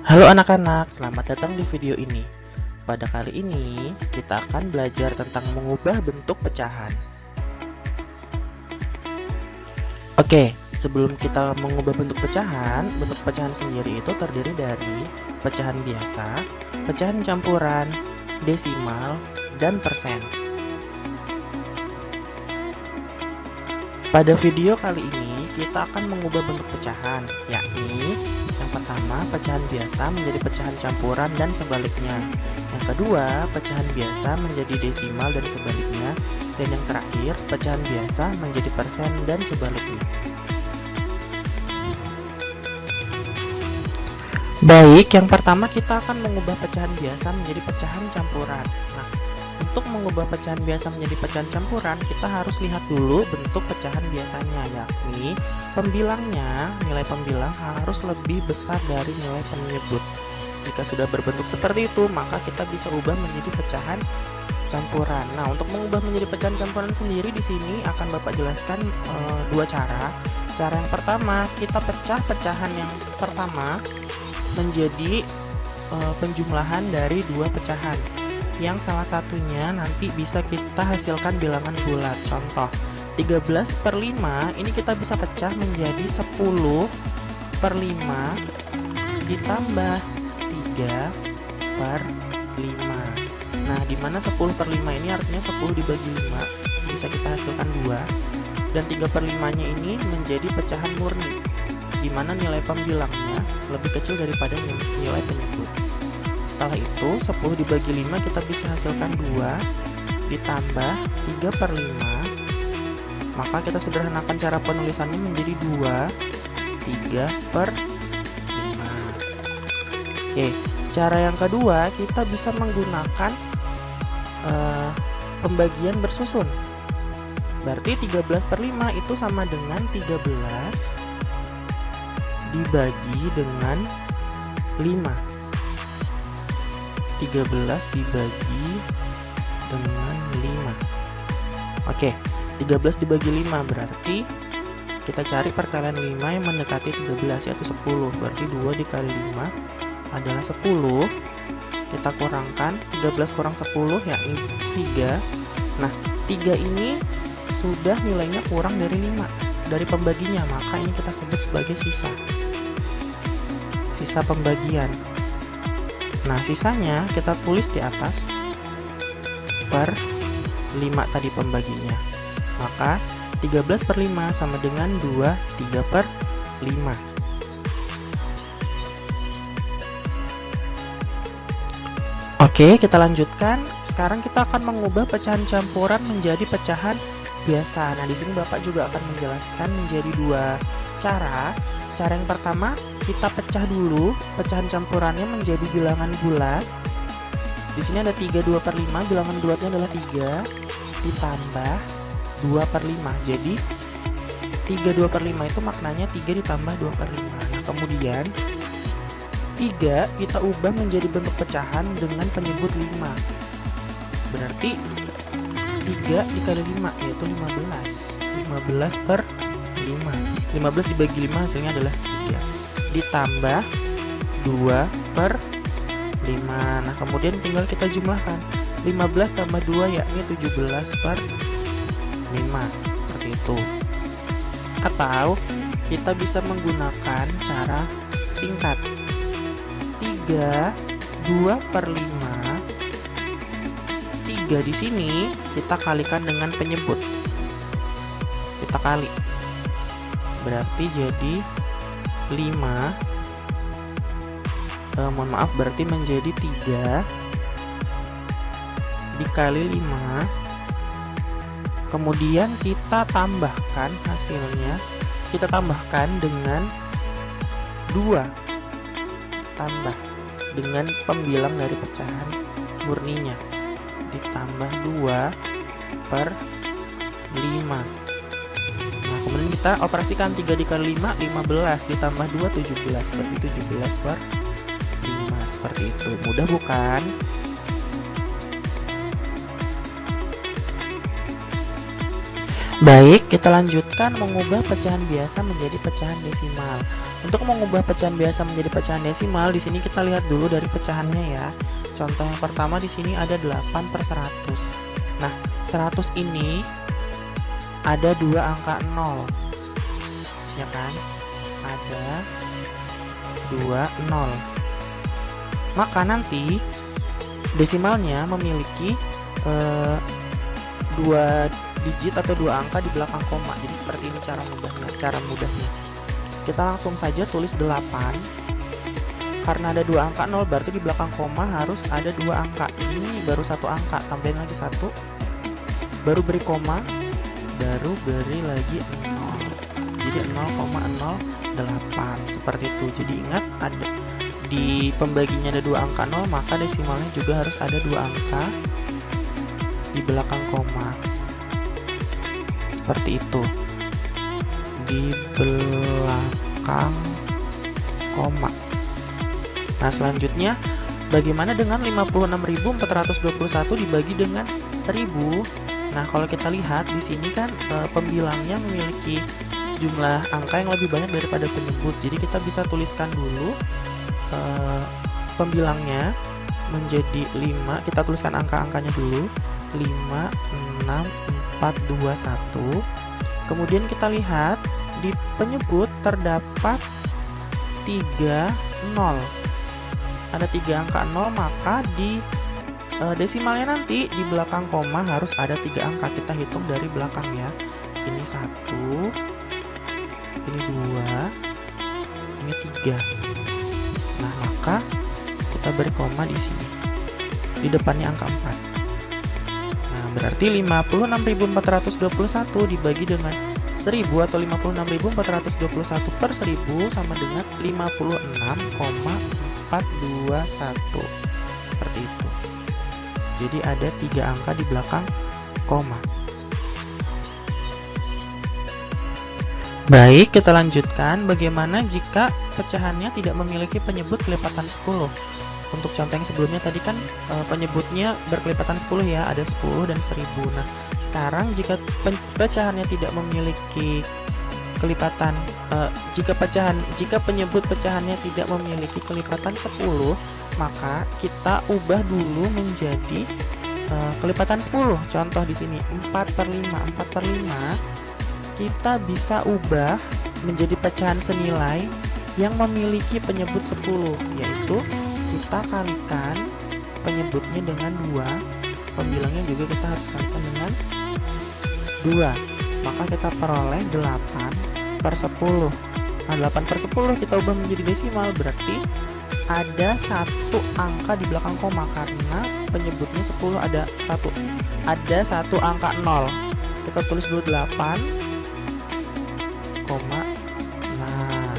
Halo anak-anak, selamat datang di video ini. Pada kali ini, kita akan belajar tentang mengubah bentuk pecahan. Oke, sebelum kita mengubah bentuk pecahan sendiri itu terdiri dari pecahan biasa, pecahan campuran, desimal, dan persen. Pada video kali ini, kita akan mengubah bentuk pecahan, yakni yang pertama, pecahan biasa menjadi pecahan campuran dan sebaliknya. Yang kedua, pecahan biasa menjadi desimal dan sebaliknya. Dan yang terakhir, pecahan biasa menjadi persen dan sebaliknya. Baik, yang pertama kita akan mengubah pecahan biasa menjadi pecahan campuran. Nah, untuk mengubah pecahan biasa menjadi pecahan campuran, kita harus lihat dulu bentuk pecahan biasanya, yakni pembilangnya, nilai pembilang harus lebih besar dari nilai penyebut. Jika sudah berbentuk seperti itu, maka kita bisa ubah menjadi pecahan campuran. Nah, untuk mengubah menjadi pecahan campuran sendiri di sini akan Bapak jelaskan dua cara. Cara yang pertama, kita pecah pecahan yang pertama menjadi penjumlahan dari dua pecahan, yang salah satunya nanti bisa kita hasilkan bilangan bulat. Contoh 13/5 ini kita bisa pecah menjadi 10/5 ditambah 3/5. Nah, dimana 10/5 ini artinya 10 dibagi 5 bisa kita hasilkan 2, dan 3/5-nya ini menjadi pecahan murni, dimana nilai pembilangnya lebih kecil daripada nilai penyebut. Setelah itu 10 dibagi 5 kita bisa hasilkan 2 ditambah 3/5. Maka kita sederhanakan cara penulisannya menjadi 3/5. Oke, cara yang kedua kita bisa menggunakan pembagian bersusun. Berarti 13/5 itu sama dengan 13 dibagi dengan 5. 13 dibagi dengan 5. Oke, 13 dibagi 5 berarti kita cari perkalian 5 yang mendekati 13, yaitu 10. Berarti 2 dikali 5 adalah 10. Kita kurangkan 13 kurang 10 yakni 3. Nah, 3 ini sudah nilainya kurang dari 5 dari pembaginya, maka ini kita sebut sebagai sisa pembagian. Nah, sisanya kita tulis di atas per 5 tadi pembaginya. Maka 13/5 sama dengan 3/5. Oke, kita lanjutkan. Sekarang kita akan mengubah pecahan campuran menjadi pecahan biasa. Nah, di sini Bapak juga akan menjelaskan menjadi dua cara. Cara yang pertama, kita pecah dulu pecahan campurannya menjadi bilangan bulat. Di sini ada 3/2/5, bilangan bulatnya adalah 3 ditambah 2/5. Jadi 3/2/5 itu maknanya 3 ditambah 2/5. Nah, kemudian 3 kita ubah menjadi bentuk pecahan dengan penyebut 5. Berarti 3 dikali 5 yaitu 15. 15/5. 15 dibagi 5 hasilnya adalah 3. Ditambah 2/5. Nah, kemudian tinggal kita jumlahkan. 15 tambah 2 yakni 17/5. Seperti itu. Atau kita bisa menggunakan cara singkat. 2/5. 3 di sini kita kalikan dengan penyebut. Kita kali. Berarti jadi 5. Berarti menjadi 3 dikali 5. Kemudian kita tambahkan hasilnya. Kita tambahkan dengan 2. Tambah dengan pembilang dari pecahan murninya. Ditambah 2/5. Nah, kemudian kita operasikan 3 dikali 5, 15. Ditambah 2, 17. Berarti 17/5. Seperti itu. Mudah bukan? Baik, kita lanjutkan mengubah pecahan biasa menjadi pecahan desimal. Untuk mengubah pecahan biasa menjadi pecahan desimal, di sini kita lihat dulu dari pecahannya ya. Contoh yang pertama di sini ada 8/100. Nah, 100 ini ada dua angka 0. Ya kan? Ada 2 0. Maka nanti desimalnya memiliki dua digit atau dua angka di belakang koma. Jadi seperti ini cara mudahnya. Kita langsung saja tulis 8. Karena ada dua angka 0, berarti di belakang koma harus ada dua angka. Ini baru satu angka, tambahin lagi 1. Baru beri koma, baru beri lagi 0. Jadi 0,08 seperti itu. Jadi ingat, ada di pembaginya ada dua angka 0, maka desimalnya juga harus ada dua angka di belakang koma. Seperti itu, di belakang koma. Nah, selanjutnya bagaimana dengan 56.421 dibagi dengan 1000? Nah, kalau kita lihat di sini kan pembilangnya memiliki jumlah angka yang lebih banyak daripada penyebut. Jadi kita bisa tuliskan dulu pembilangnya menjadi 5. Kita tuliskan angka-angkanya dulu. 5, 6, 4, 2, 1. Kemudian kita lihat di penyebut terdapat 3 0. Ada 3 angka 0, maka di desimalnya nanti di belakang koma harus ada 3 angka. Kita hitung dari belakang ya. Ini 1, ini 2, ini 3. Nah, maka kita beri koma di sini. Di depannya angka 4. Berarti 56.421 dibagi dengan 1000 atau 56.421 per 1000 sama dengan 56,421. Seperti itu. Jadi ada 3 angka di belakang koma. Baik, kita lanjutkan bagaimana jika pecahannya tidak memiliki penyebut kelipatan 10. Untuk contoh yang sebelumnya tadi kan penyebutnya berkelipatan 10 ya, ada 10 dan 1000. Nah, sekarang jika pecahannya tidak memiliki kelipatan, jika penyebut pecahannya tidak memiliki kelipatan 10, maka kita ubah dulu menjadi kelipatan 10. Contoh di sini 4/5. 4/5 kita bisa ubah menjadi pecahan senilai yang memiliki penyebut 10, yaitu kita kalikan penyebutnya dengan 2, pembilangnya juga kita harus kalikan dengan 2, maka kita peroleh 8/10. Nah, 8/10 kita ubah menjadi desimal, berarti ada satu angka di belakang koma karena penyebutnya 10, ada satu angka 0. Kita tulis dulu 8, koma. Nah,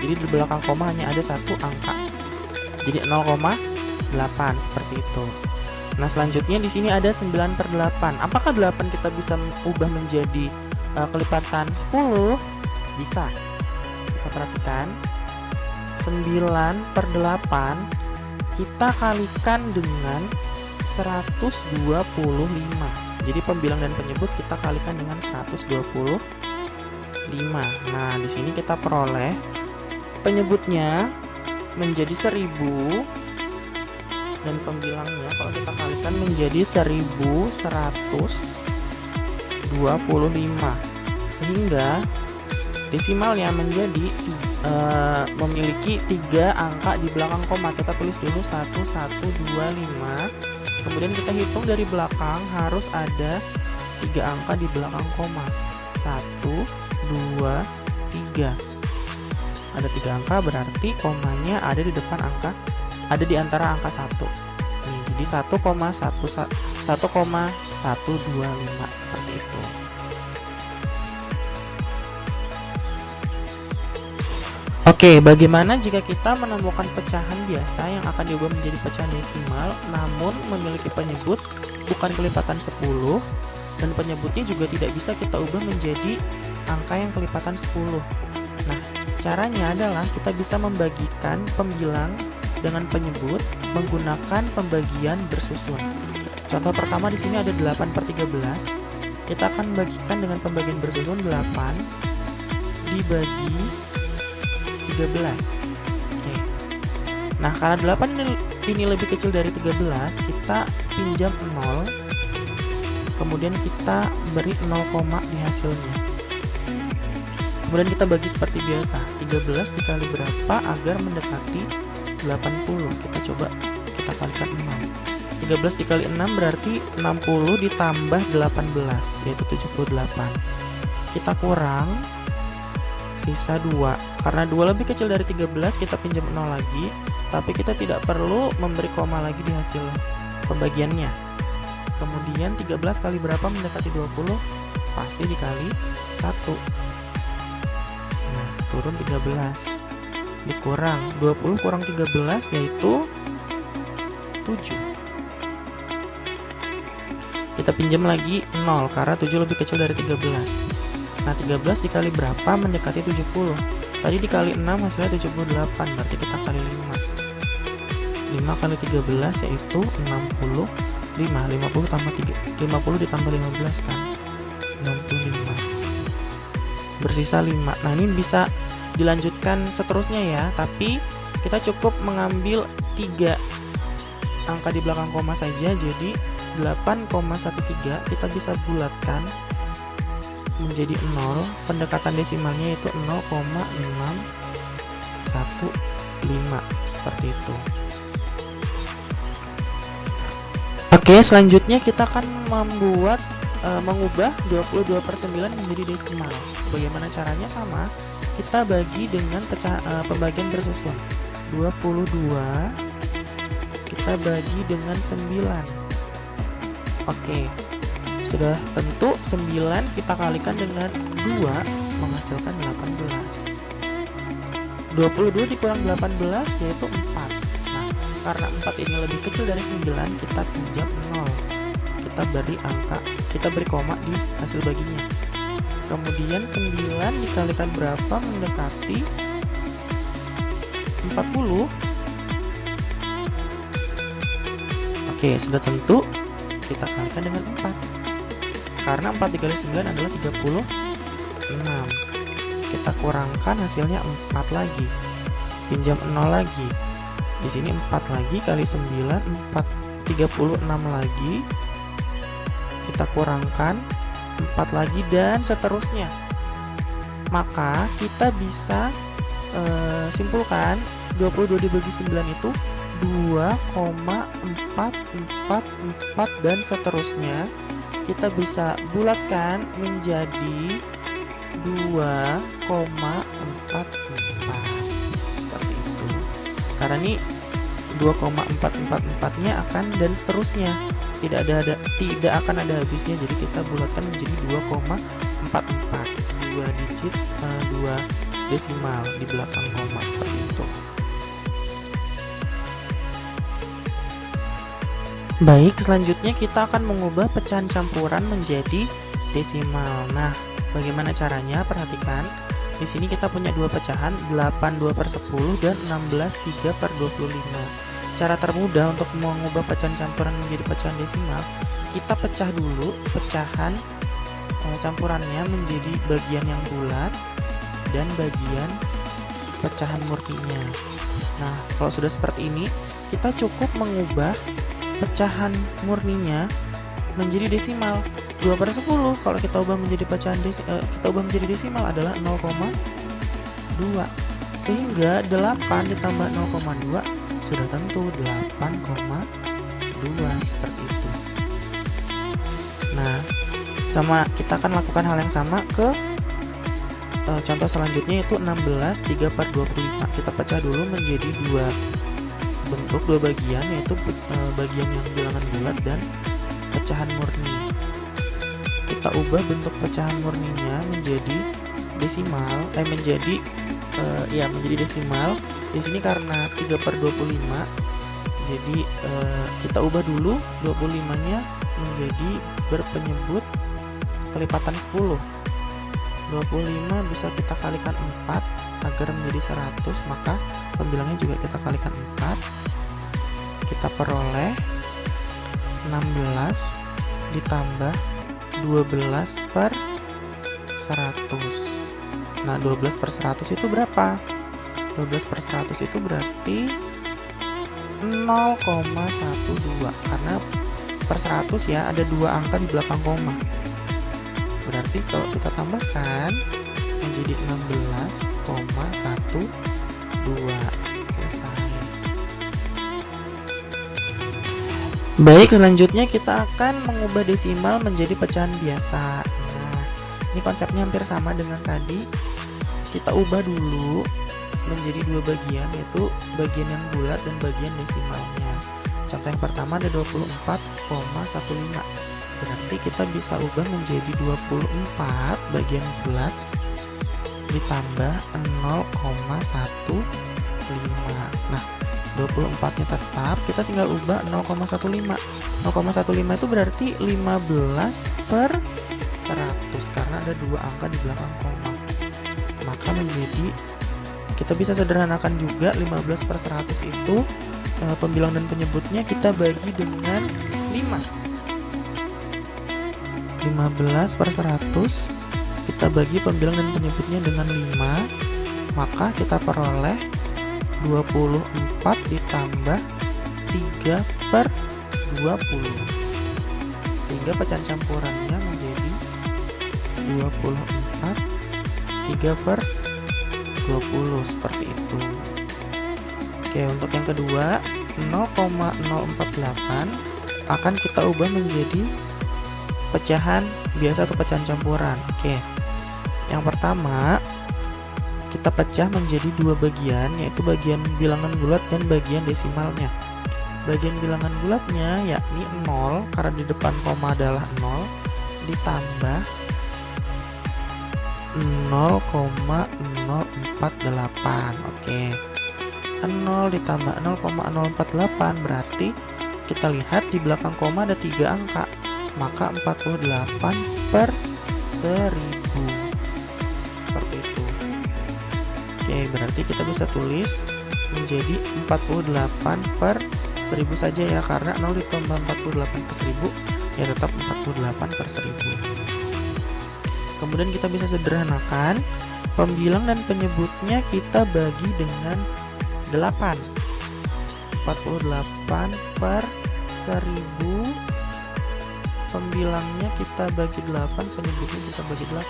jadi di belakang koma hanya ada satu angka. Jadi 0,8 seperti itu. Nah, selanjutnya di sini ada 9/8. Apakah 8 kita bisa ubah menjadi kelipatan 10? Bisa. Kita perhatikan. 9/8 kita kalikan dengan 125. Jadi pembilang dan penyebut kita kalikan dengan 125. Nah, di sini kita peroleh penyebutnya menjadi 1000 dan pembilangnya kalau kita kalikan menjadi 1125, sehingga desimalnya menjadi memiliki 3 angka di belakang koma. Kita tulis dulu 1125, kemudian kita hitung dari belakang harus ada 3 angka di belakang koma. 1, 2, 3. Ada 3 angka, berarti komanya ada di depan angka, ada di antara angka 1. Jadi 1,125 seperti itu. Oke, bagaimana jika kita menemukan pecahan biasa yang akan diubah menjadi pecahan desimal namun memiliki penyebut bukan kelipatan 10 dan penyebutnya juga tidak bisa kita ubah menjadi angka yang kelipatan 10. Nah, caranya adalah kita bisa membagikan pembilang dengan penyebut menggunakan pembagian bersusun. Contoh pertama di sini ada 8/13. kita akan bagikan dengan pembagian bersusun 8 dibagi 13. Oke. Nah, karena 8 ini lebih kecil dari 13, kita pinjam 0, kemudian kita beri 0, di hasilnya. Kemudian kita bagi seperti biasa, 13 dikali berapa agar mendekati 80. Kita coba kita kalikan 6. 13 dikali 6 berarti 60 ditambah 18, yaitu 78. Kita kurang, sisa 2. Karena 2 lebih kecil dari 13, kita pinjam 0 lagi, tapi kita tidak perlu memberi koma lagi di hasil pembagiannya. Kemudian 13 kali berapa mendekati 20? Pasti dikali 1. Nah, turun 13. Dikurang 20 kurang 13 yaitu 7. Kita pinjam lagi 0 karena 7 lebih kecil dari 13. Nah, 13 dikali berapa mendekati 70? Tadi dikali 6 hasilnya 78, berarti kita kali 5. 5 kali 13 yaitu 65. 50 tambah 3, 50 ditambah 15 kan? 65. Bersisa 5. Nah, ini bisa dilanjutkan seterusnya ya, tapi kita cukup mengambil 3 angka di belakang koma saja, jadi 8,13 kita bisa bulatkan menjadi 0, pendekatan desimalnya itu 0,615 seperti itu. Oke, selanjutnya kita akan mengubah 22/9 menjadi desimal. Bagaimana caranya? Sama, kita bagi dengan pembagian bersusun. 22 kita bagi dengan 9. Oke, sudah tentu 9 kita kalikan dengan 2 menghasilkan 18. 22 dikurang 18 yaitu 4. Nah, karena 4 ini lebih kecil dari 9, kita pinjam 0. Kita beri koma di hasil baginya. Kemudian 9 dikalikan berapa mendekati 40. Oke, sudah tentu kita kalikan dengan 4. Karena 4 dikali 9 adalah 36. Kita kurangkan hasilnya 4 lagi. Pinjam 0 lagi. Di sini 4 lagi kali 9, 36 lagi. Kita kurangkan 4 lagi dan seterusnya. Maka kita bisa simpulkan 22 dibagi 9 itu 2,444 dan seterusnya. Kita bisa bulatkan menjadi 2,44 seperti itu. Karena ini 2,444-nya akan dan seterusnya. Tidak akan ada habisnya, jadi kita bulatkan menjadi 2,44. 2 digit, 2 desimal di belakang koma seperti itu. Baik, selanjutnya kita akan mengubah pecahan campuran menjadi desimal. Nah, bagaimana caranya? Perhatikan. Di sini kita punya dua pecahan, 82/10 dan 16/3/25. Cara termudah untuk mengubah pecahan campuran menjadi pecahan desimal, kita pecah dulu pecahan campurannya menjadi bagian yang bulat dan bagian pecahan murninya. Nah, kalau sudah seperti ini, kita cukup mengubah pecahan murninya menjadi desimal. 2/10 kalau kita ubah menjadi desimal adalah 0,2. Sehingga 8 ditambah 0,2 sudah tentu 8,2 seperti itu. Nah, kita akan lakukan hal yang sama ke contoh selanjutnya, yaitu 16/3/25. Kita pecah dulu menjadi dua bagian, yaitu bagian yang bilangan bulat dan pecahan murni. Kita ubah bentuk pecahan murninya menjadi desimal, menjadi desimal. Di sini karena 3/25, jadi kita ubah dulu 25-nya menjadi berpenyebut kelipatan 10. 25 bisa kita kalikan 4 agar menjadi 100, maka pembilangnya juga kita kalikan 4. Kita peroleh 16 ditambah 12 per 100. Nah, 12 per 100 itu berapa? 12 per 100 itu berarti 0,12, karena per 100 ya ada 2 angka di belakang koma. Berarti kalau kita tambahkan menjadi 16,12. Selesai. Baik, selanjutnya kita akan mengubah desimal menjadi pecahan biasa. Nah, ini konsepnya hampir sama dengan tadi. Kita ubah dulu menjadi dua bagian, yaitu bagian yang bulat dan bagian desimalnya. Contoh yang pertama ada 24,15. Berarti kita bisa ubah menjadi 24 bagian bulat ditambah 0,15. Nah, 24-nya tetap, kita tinggal ubah 0,15. 0,15 itu berarti 15 per 100, karena ada 2 angka di belakang koma. Maka menjadi, kita bisa sederhanakan juga 15 per 100 itu pembilang dan penyebutnya kita bagi dengan 5. 15 per 100 kita bagi pembilang dan penyebutnya dengan 5, maka kita peroleh 24 ditambah 3 per 20, sehingga pecahan campurannya menjadi 24 3 per 20, seperti itu. Oke, untuk yang kedua 0,048 akan kita ubah menjadi pecahan biasa atau pecahan campuran. Oke, yang pertama kita pecah menjadi dua bagian, yaitu bagian bilangan bulat dan bagian desimalnya. Bagian bilangan bulatnya yakni 0, karena di depan koma adalah 0, ditambah 0,048. Oke, 0 ditambah 0,048 berarti kita lihat di belakang koma ada 3 angka, maka 48 per 1000, seperti itu. Oke, berarti kita bisa tulis menjadi 48 per 1000 saja ya, karena 0 ditambah 48 per 1000 ya tetap 48 per 1000. Kemudian kita bisa sederhanakan, pembilang dan penyebutnya kita bagi dengan 8. 48 per 1000, pembilangnya kita bagi 8, penyebutnya kita bagi 8.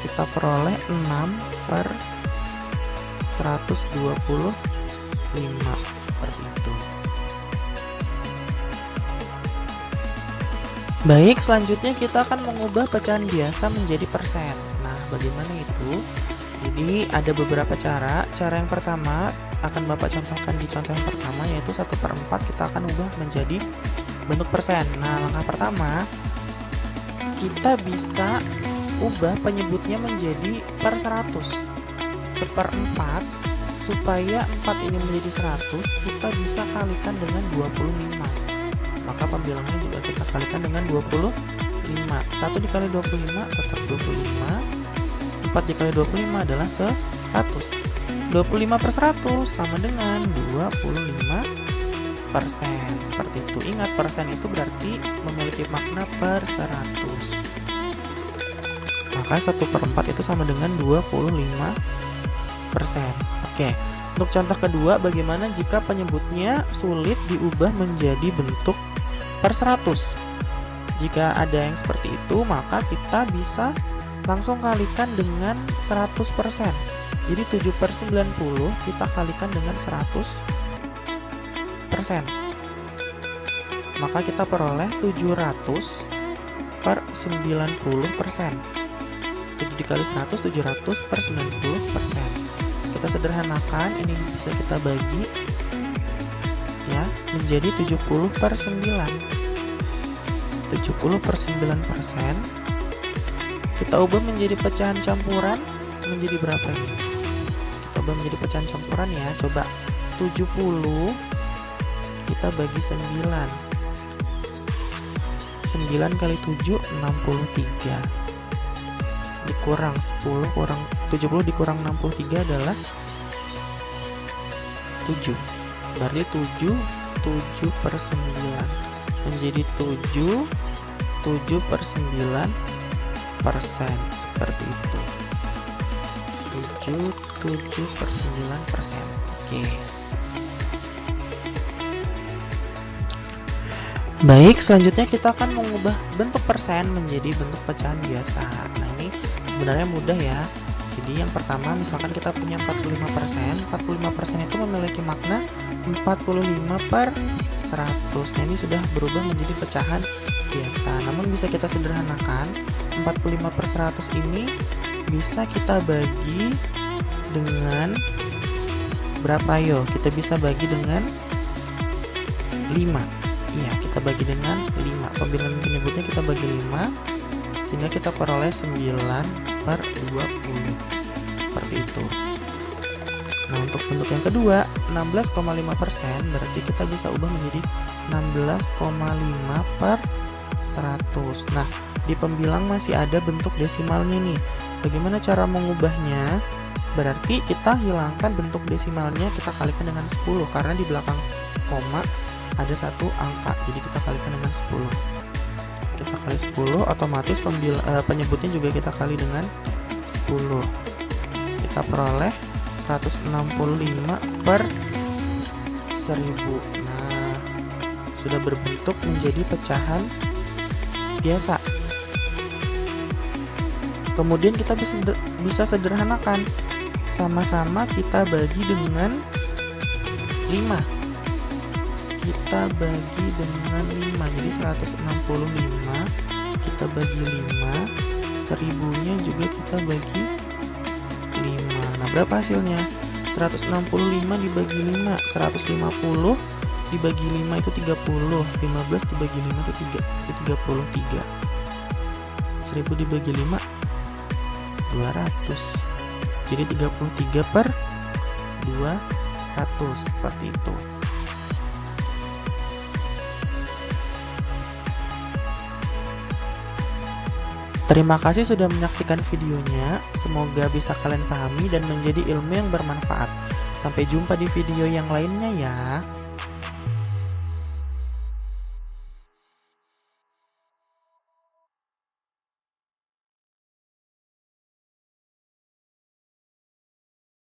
Kita peroleh 6 per 125, seperti itu. Baik, selanjutnya kita akan mengubah pecahan biasa menjadi persen. Nah, bagaimana itu? Jadi ada beberapa cara. Cara yang pertama akan Bapak contohkan di contoh yang pertama, yaitu 1/4 kita akan ubah menjadi bentuk persen. Nah, langkah pertama kita bisa ubah penyebutnya menjadi per 100. 1/4, supaya 4 ini menjadi 100, kita bisa kalikan dengan 25. Maka pembilangnya juga kita kalikan dengan 25. 1 dikali 25 tetap 25. 4 dikali 25 adalah 100. 25 per 100 sama dengan 25%. Seperti itu. Ingat, persen itu berarti memiliki makna per 100. Maka 1/4 itu sama dengan 25%. Oke, untuk contoh kedua, bagaimana jika penyebutnya sulit diubah menjadi bentuk per 100? Jika ada yang seperti itu, maka kita bisa langsung kalikan dengan 100%. Jadi 7 per 90 kita kalikan dengan 100%. Maka kita peroleh 700 per 90%. Jadi dikali 100, 700 per 90%. Kita sederhanakan, ini bisa kita bagi ya menjadi 70 per 9. 70 per 9%. Kita ubah menjadi pecahan campuran menjadi berapa ini? Kita ubah menjadi pecahan campuran ya. Coba 70 kita bagi 9. 9 kali 7 63. Dikurang 10, kurang 70 dikurang 63 adalah 7. Berarti 7 per 9 menjadi 7 7/9%, seperti itu. 7/9%. Oke. Baik, selanjutnya kita akan mengubah bentuk persen menjadi bentuk pecahan biasa. Nah, ini sebenarnya mudah ya. Jadi yang pertama, misalkan kita punya 45%, 45% itu memiliki makna 45/100. Nah, ini sudah berubah menjadi pecahan biasa. Namun bisa kita sederhanakan, 45/100 ini bisa kita bagi dengan berapa? Yo, kita bisa bagi dengan 5. Iya, kita bagi dengan 5. Pembilangan penyebutnya kita bagi 5, sehingga kita peroleh 9/20. Seperti itu. Nah, untuk bentuk yang kedua, 16,5%, berarti kita bisa ubah menjadi 16,5/100. Nah, di pembilang masih ada bentuk desimalnya nih. Bagaimana cara mengubahnya? Berarti kita hilangkan bentuk desimalnya, kita kalikan dengan 10, karena di belakang koma ada satu angka, jadi kita kalikan dengan 10. Kita kali 10, otomatis penyebutnya juga kita kali dengan 10. Kita peroleh 165/1000. Nah, sudah berbentuk menjadi pecahan biasa. Kemudian kita bisa sederhanakan, sama-sama kita bagi dengan 5. Kita bagi dengan 5, jadi 165 kita bagi 5, 1000-nya juga kita bagi 5. Nah, berapa hasilnya? 165 dibagi 5, 150 dibagi 5 itu 30, 15 dibagi 5 itu 33. 1000 dibagi 5, 200. Jadi 33/200, seperti itu. Terima kasih sudah menyaksikan videonya, semoga bisa kalian pahami dan menjadi ilmu yang bermanfaat. Sampai jumpa di video yang lainnya ya.